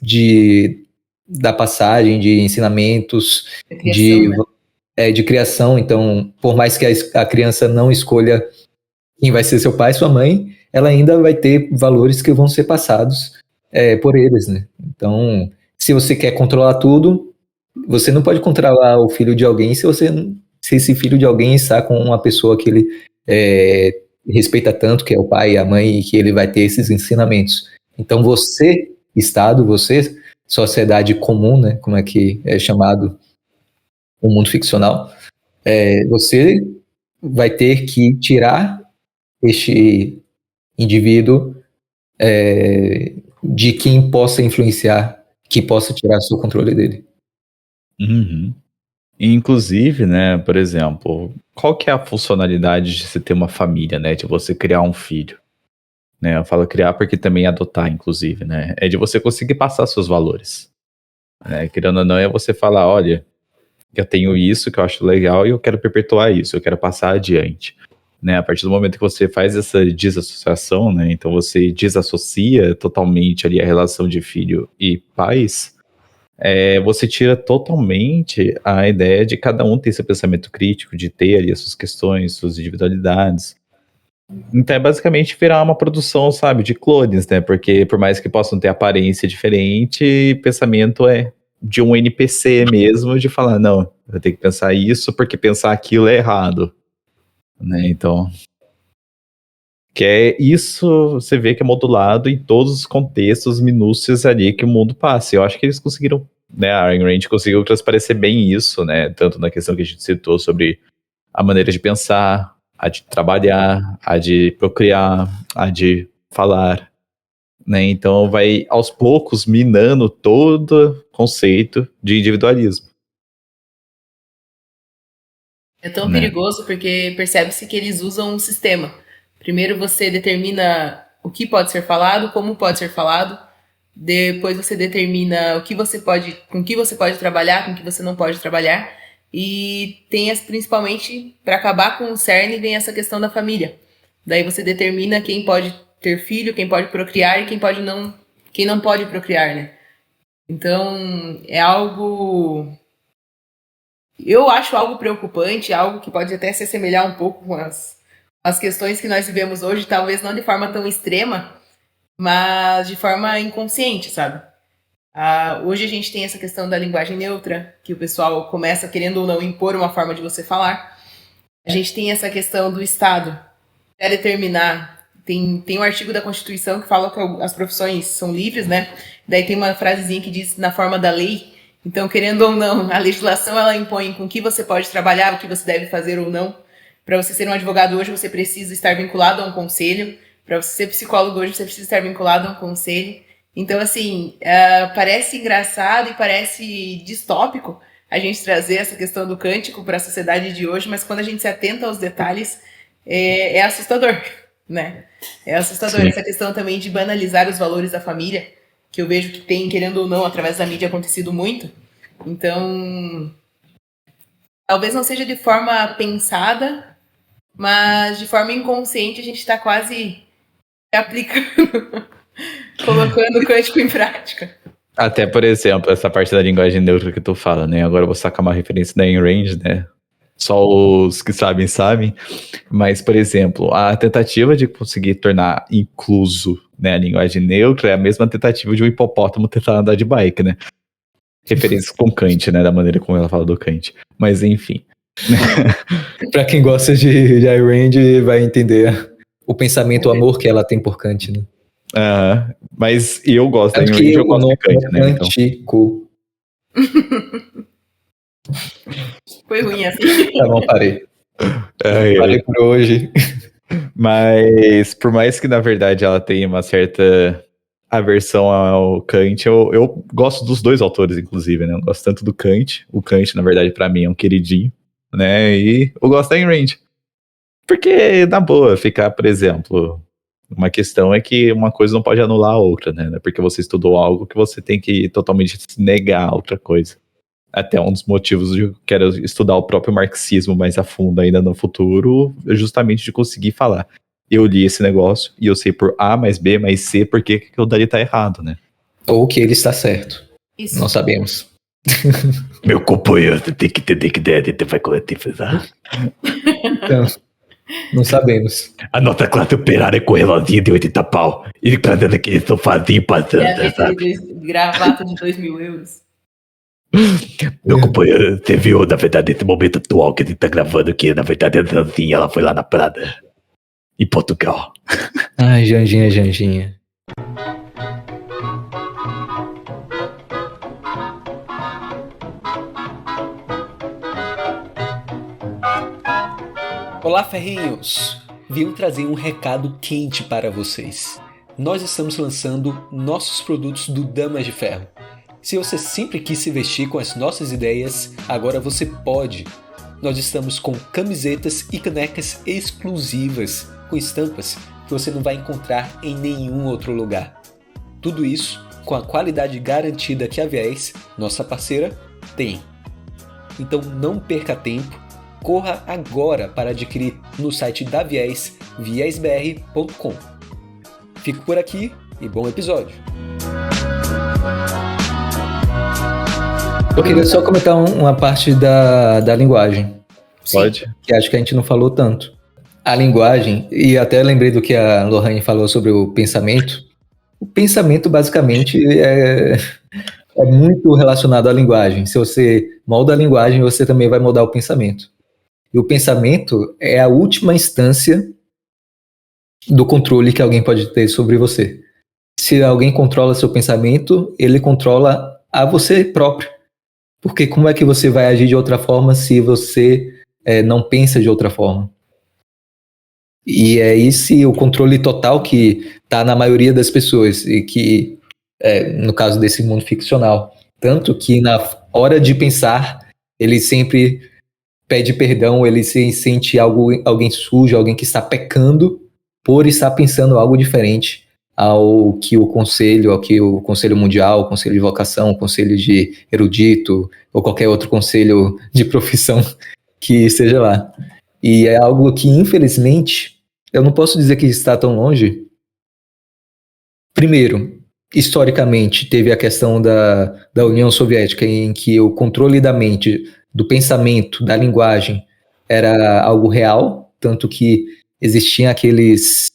da passagem, de ensinamentos, A criação, né? de criação. Então, por mais que a criança não escolha quem vai ser seu pai e sua mãe, ela ainda vai ter valores que vão ser passados por eles, né? Então, se você quer controlar tudo, você não pode controlar o filho de alguém se esse filho de alguém está com uma pessoa que ele respeita tanto, que é o pai e a mãe, e que ele vai ter esses ensinamentos. Então, você, Estado, você, sociedade comum, né? Como é que é chamado o mundo ficcional, você vai ter que tirar este indivíduo de quem possa influenciar, que possa tirar seu controle dele. Uhum. Inclusive, né, por exemplo, qual que é a funcionalidade de você ter uma família, né, de você criar um filho? Né, eu falo criar porque também é adotar, inclusive, né, é de você conseguir passar seus valores. Né, querendo ou não, é você falar, olha, eu tenho isso que eu acho legal e eu quero perpetuar isso, eu quero passar adiante. Né, a partir do momento que você faz essa desassociação, né, então você desassocia totalmente ali a relação de filho e pais, você tira totalmente a ideia de cada um ter seu pensamento crítico, de ter ali as suas questões, suas individualidades. Então é basicamente virar uma produção, sabe, de clones, né? Porque por mais que possam ter aparência diferente, pensamento é de um NPC mesmo, de falar, não, eu tenho que pensar isso porque pensar aquilo é errado. Né? Então, que é isso, você vê que é modulado em todos os contextos, minúcias ali que o mundo passa. Eu acho que eles conseguiram, né, a Ayn Rand conseguiu transparecer bem isso, né, tanto na questão que a gente citou sobre a maneira de pensar, a de trabalhar, a de procriar, a de falar, né, então vai aos poucos minando todo conceito de individualismo. É tão Né? perigoso porque percebe-se que eles usam um sistema. Primeiro você determina o que pode ser falado, como pode ser falado. Depois você determina o que você pode, com que você pode trabalhar, com que você não pode trabalhar. E tem principalmente, para acabar com o cerne, vem essa questão da família. Daí você determina quem pode ter filho, quem pode procriar e quem não pode procriar, né? Então, é algo... Eu acho algo preocupante, algo que pode até se assemelhar um pouco com as questões que nós vivemos hoje, talvez não de forma tão extrema, mas de forma inconsciente, sabe? Hoje a gente tem essa questão da linguagem neutra, que o pessoal começa, querendo ou não, impor uma forma de você falar. A gente tem essa questão do Estado determinar. Tem um artigo da Constituição que fala que as profissões são livres, né? Daí tem uma frasezinha que diz na forma da lei. Então, querendo ou não, a legislação ela impõe com que você pode trabalhar, o que você deve fazer ou não. Para você ser um advogado hoje, você precisa estar vinculado a um conselho. Para você ser psicólogo hoje, você precisa estar vinculado a um conselho. Então, assim, parece engraçado e parece distópico, a gente trazer essa questão do cântico para a sociedade de hoje, mas quando a gente se atenta aos detalhes, é assustador, né? É assustador. Sim. Essa questão também de banalizar os valores da família, que eu vejo que tem, querendo ou não, através da mídia acontecido muito. Então, talvez não seja de forma pensada, mas de forma inconsciente a gente está quase aplicando, colocando o cântico em prática. Até, por exemplo, essa parte da linguagem neutra que tu fala, né? Agora eu vou sacar uma referência da Ayn Rand, né? Só os que sabem. Mas, por exemplo, a tentativa de conseguir tornar incluso, né, a linguagem neutra é a mesma tentativa de um hipopótamo tentar andar de bike, né? Referências com Kant, né? Da maneira como ela fala do Kant. Mas, enfim. Pra quem gosta de Ayn Rand, vai entender o pensamento, o amor que ela tem por Kant, né? Mas eu gosto da Ayn Tanto Rand, que eu o gosto nome de Kant, né? é Então. Kantico. Foi ruim assim. Tá bom, parei. Ai, ai. Parei por hoje. Mas, por mais que na verdade ela tenha uma certa aversão ao Kant, eu gosto dos dois autores, inclusive, né? Eu gosto tanto do Kant. O Kant, na verdade, pra mim é um queridinho, né? E eu gosto da Ayn Rand. Porque, na boa, ficar, por exemplo, uma questão é que uma coisa não pode anular a outra, né? Não é porque você estudou algo que você tem que totalmente negar a outra coisa. Até um dos motivos de eu quero estudar o próprio marxismo mais a fundo ainda no futuro, é justamente de conseguir falar. Eu li esse negócio e eu sei por A mais B mais C porque que o dali tá errado, né? Ou que ele está certo. Isso. Não sabemos. Meu companheiro, você tem que entender que ideia de vai coletivizar. Então, não sabemos. A nossa classe operária é com reloginho de 80 pau. E trazendo aquele sofazinho passando, É a vez de gravata de 2.000 euros. Meu companheiro, você viu, na verdade, esse momento atual que a gente tá gravando aqui, na verdade, a Zanzinha, ela foi lá na Prada, em Portugal. Ai, Janjinha. Olá, ferrinhos! Vim trazer um recado quente para vocês. Nós estamos lançando nossos produtos do Damas de Ferro. Se você sempre quis se vestir com as nossas ideias, agora você pode. Nós estamos com camisetas e canecas exclusivas, com estampas que você não vai encontrar em nenhum outro lugar. Tudo isso com a qualidade garantida que a Viés, nossa parceira, tem. Então não perca tempo, corra agora para adquirir no site da Viés, viesbr.com. Fico por aqui e bom episódio! Eu queria só comentar uma parte da linguagem. Pode? Que acho que a gente não falou tanto. A linguagem, e até lembrei do que a Lohane falou sobre o pensamento. O pensamento, basicamente, é muito relacionado à linguagem. Se você molda a linguagem, você também vai moldar o pensamento. E o pensamento é a última instância do controle que alguém pode ter sobre você. Se alguém controla seu pensamento, ele controla a você próprio. Porque como é que você vai agir de outra forma se você não pensa de outra forma? E é esse o controle total que está na maioria das pessoas, e que, no caso desse mundo ficcional. Tanto que na hora de pensar, ele sempre pede perdão, ele se sente alguém sujo, alguém que está pecando por estar pensando algo diferente ao que o Conselho Mundial, o Conselho de Vocação, o Conselho de Erudito, ou qualquer outro conselho de profissão que esteja lá. E é algo que, infelizmente, eu não posso dizer que está tão longe. Primeiro, historicamente, teve a questão da União Soviética, em que o controle da mente, do pensamento, da linguagem, era algo real, tanto que existiam aqueles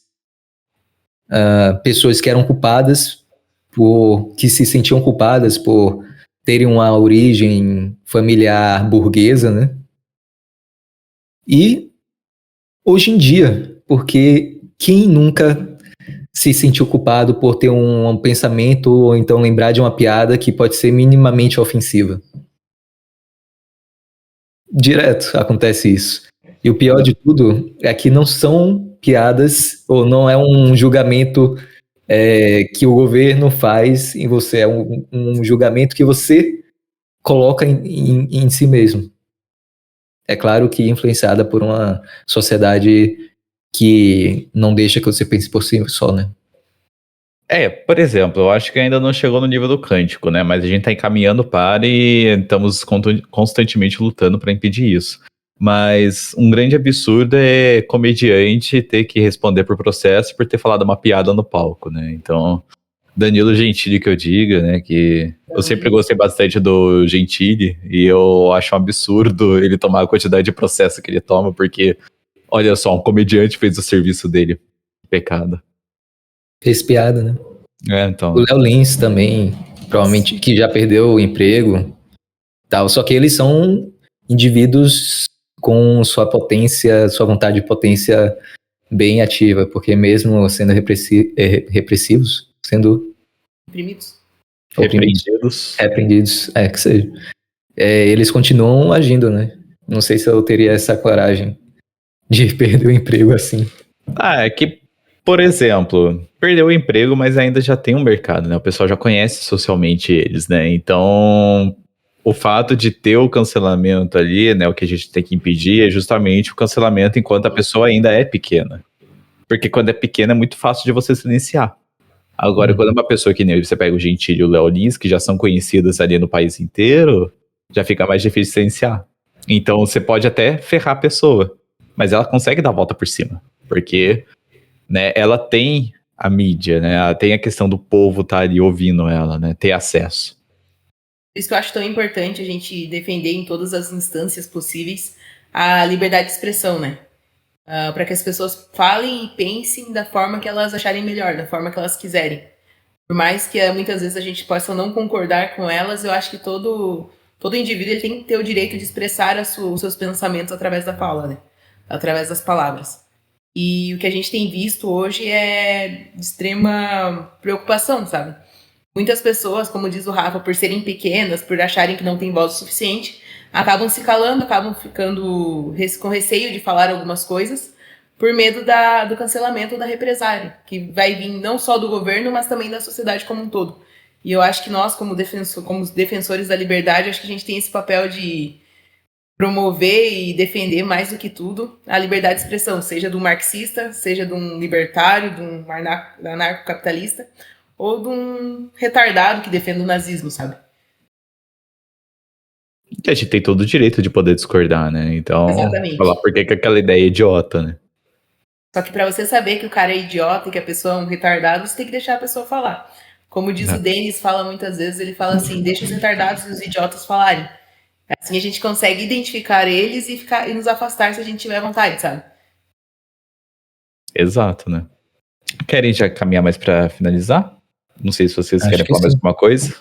pessoas que eram culpadas, que se sentiam culpadas por terem uma origem familiar burguesa, né? E hoje em dia, porque quem nunca se sentiu culpado por ter um pensamento ou então lembrar de uma piada que pode ser minimamente ofensiva? Direto acontece isso. E o pior de tudo é que não são piadas, ou não é um julgamento que o governo faz em você, é um julgamento que você coloca em si mesmo. É claro que influenciada por uma sociedade que não deixa que você pense por si só, né? Por exemplo, eu acho que ainda não chegou no nível do cântico, né? Mas a gente tá encaminhando para e estamos constantemente lutando para impedir isso. Mas um grande absurdo é comediante ter que responder por processo por ter falado uma piada no palco, né? Então, Danilo Gentili que eu diga, né? Que eu sempre gostei bastante do Gentili e eu acho um absurdo ele tomar a quantidade de processo que ele toma, porque, olha só, um comediante fez o serviço dele. Pecado. Fez piada, né? Então. O Léo Lins também, provavelmente, que já perdeu o emprego, tal. Só que eles são indivíduos com sua potência, sua vontade de potência bem ativa, porque mesmo sendo repressivos, sendo Imprimidos. repreendidos, que seja, eles continuam agindo, né? Não sei se eu teria essa coragem de perder o emprego assim. É que, por exemplo, perdeu o emprego, mas ainda já tem um mercado, né? O pessoal já conhece socialmente eles, né? Então, o fato de ter o cancelamento ali, né? O que a gente tem que impedir é justamente o cancelamento enquanto a pessoa ainda é pequena. Porque quando é pequena é muito fácil de você silenciar. Agora, quando é uma pessoa que nem você pega o Gentili e o Léo Lins, que já são conhecidas ali no país inteiro, já fica mais difícil silenciar. Então, você pode até ferrar a pessoa, mas ela consegue dar a volta por cima. Porque, né, ela tem a mídia, né? Ela tem a questão do povo estar ali ouvindo ela, né? Ter acesso. Por isso que eu acho tão importante a gente defender em todas as instâncias possíveis a liberdade de expressão, né? Para que as pessoas falem e pensem da forma que elas acharem melhor, da forma que elas quiserem. Por mais que muitas vezes a gente possa não concordar com elas, eu acho que todo indivíduo ele tem que ter o direito de expressar os seus pensamentos através da fala, né? Através das palavras. E o que a gente tem visto hoje é de extrema preocupação, sabe? Muitas pessoas, como diz o Rafa, por serem pequenas, por acharem que não tem voz o suficiente, acabam se calando, acabam ficando com receio de falar algumas coisas, por medo do cancelamento ou da represália, que vai vir não só do governo, mas também da sociedade como um todo. E eu acho que nós, como defensores da liberdade, acho que a gente tem esse papel de promover e defender mais do que tudo a liberdade de expressão, seja de um marxista, seja de um libertário, de um anarcocapitalista, ou de um retardado que defende o nazismo, sabe? E a gente tem todo o direito de poder discordar, né? Então, Exatamente. falar por que aquela ideia é idiota, né? Só que pra você saber que o cara é idiota e que a pessoa é um retardado, você tem que deixar a pessoa falar. Como diz o Denis, fala muitas vezes, ele fala assim, deixa os retardados e os idiotas falarem. Assim a gente consegue identificar eles e nos afastar se a gente tiver vontade, sabe? Exato, né? Querem já caminhar mais pra finalizar? Não sei se vocês querem falar sim. mais alguma coisa.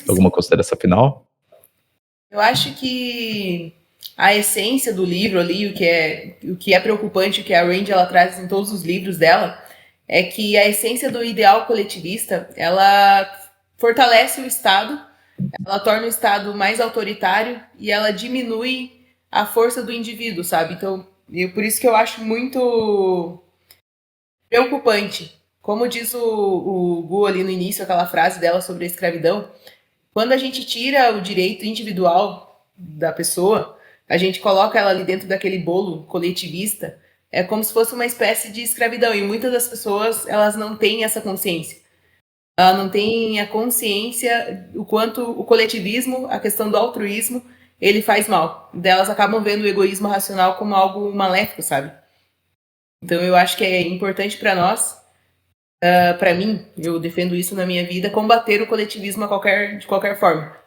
Alguma Sim. consideração final? Eu acho que a essência do livro ali, o que é preocupante, o que a Rand ela traz em todos os livros dela, é que a essência do ideal coletivista, ela fortalece o Estado, ela torna o Estado mais autoritário e ela diminui a força do indivíduo, sabe? Então, por isso que eu acho muito preocupante. Como diz o Gu ali no início, aquela frase dela sobre a escravidão, quando a gente tira o direito individual da pessoa, a gente coloca ela ali dentro daquele bolo coletivista, é como se fosse uma espécie de escravidão. E muitas das pessoas, elas não têm essa consciência. Ela não tem a consciência o quanto o coletivismo, a questão do altruísmo, ele faz mal. Elas acabam vendo o egoísmo racional como algo maléfico, sabe? Então eu acho que é importante para nós, para mim, eu defendo isso na minha vida, combater o coletivismo de qualquer forma.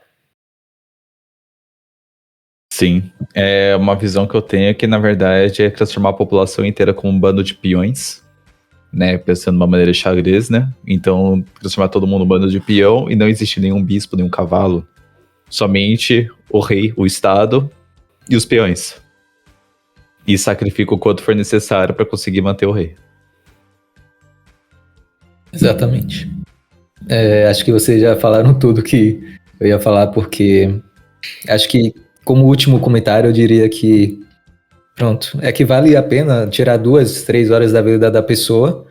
Sim, é uma visão que eu tenho que, na verdade, é transformar a população inteira como um bando de peões, né, pensando de uma maneira xadrez, né, então transformar todo mundo num bando de peão e não existe nenhum bispo, nenhum cavalo, somente o rei, o Estado e os peões. E sacrifica o quanto for necessário para conseguir manter o rei. Exatamente. Acho que vocês já falaram tudo que eu ia falar, porque acho que, como último comentário, eu diria que, pronto, é que vale a pena tirar 2, 3 horas da vida da pessoa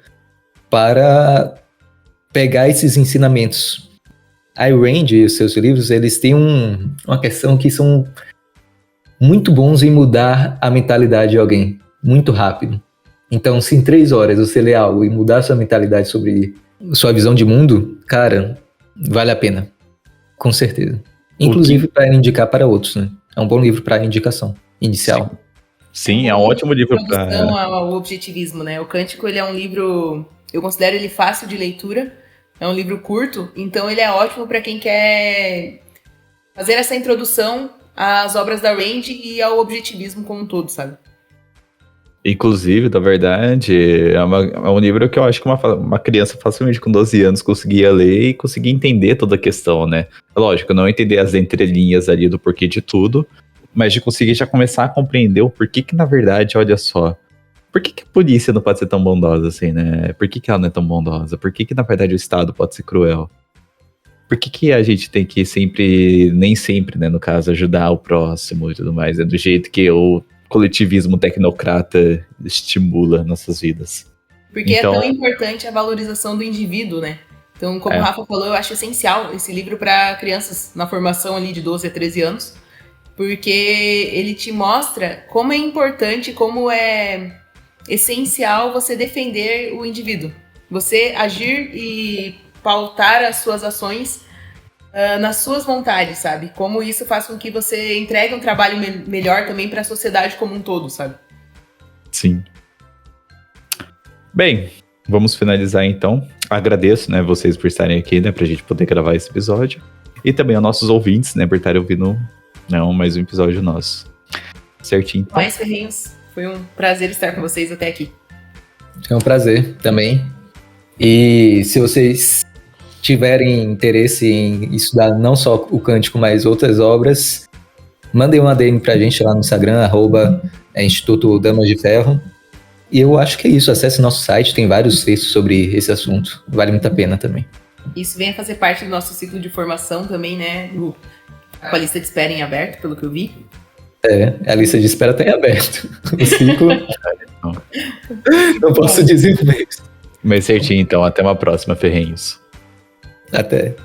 para pegar esses ensinamentos. Ayn Rand e os seus livros, eles têm uma questão que são muito bons em mudar a mentalidade de alguém, muito rápido. Então, se em 3 horas você lê algo e mudar sua mentalidade sobre sua visão de mundo, cara, vale a pena. Com certeza. Inclusive para indicar para outros, né? É um bom livro para indicação inicial. Sim, é um ótimo livro para... Introdução ao objetivismo, né? O Cântico, ele é um livro, eu considero ele fácil de leitura, é um livro curto, então ele é ótimo para quem quer fazer essa introdução às obras da Rand e ao objetivismo como um todo, sabe? Inclusive, na verdade, é um livro que eu acho que uma criança facilmente com 12 anos conseguia ler e conseguia entender toda a questão, né? Lógico, não entender as entrelinhas ali do porquê de tudo, mas de conseguir já começar a compreender o porquê que, na verdade, olha só, por que a polícia não pode ser tão bondosa assim, né? Por que ela não é tão bondosa? Por que, na verdade, o Estado pode ser cruel? Por que a gente tem que sempre, nem sempre, né, no caso, ajudar o próximo e tudo mais, né? Do jeito que o coletivismo tecnocrata estimula nossas vidas. Porque é tão importante a valorização do indivíduo, né? Então, como o Rafa falou, eu acho essencial esse livro para crianças na formação ali de 12 a 13 anos, porque ele te mostra como é importante, como é essencial você defender o indivíduo. Você agir e pautar as suas ações nas suas vontades, sabe? Como isso faz com que você entregue um trabalho melhor também para a sociedade como um todo, sabe? Sim. Bem, vamos finalizar então. Agradeço, né, vocês por estarem aqui, né, pra gente poder gravar esse episódio. E também aos nossos ouvintes, né, por estarem ouvindo mais um episódio nosso. Certinho? Então. Mais ferrinhos. Foi um prazer estar com vocês até aqui. É um prazer também. E se vocês tiverem interesse em estudar não só o Cântico, mas outras obras, mandem uma DM pra gente lá no Instagram, @Instituto Damas de Ferro. E eu acho que é isso, acesse nosso site, tem vários textos sobre esse assunto, vale muito a pena também. Isso venha fazer parte do nosso ciclo de formação também, né? Com a lista de espera em aberto, pelo que eu vi. A lista de espera tá em aberto. O ciclo... não posso dizer mais. Mas certinho, então. Até uma próxima, ferrenhos. Até.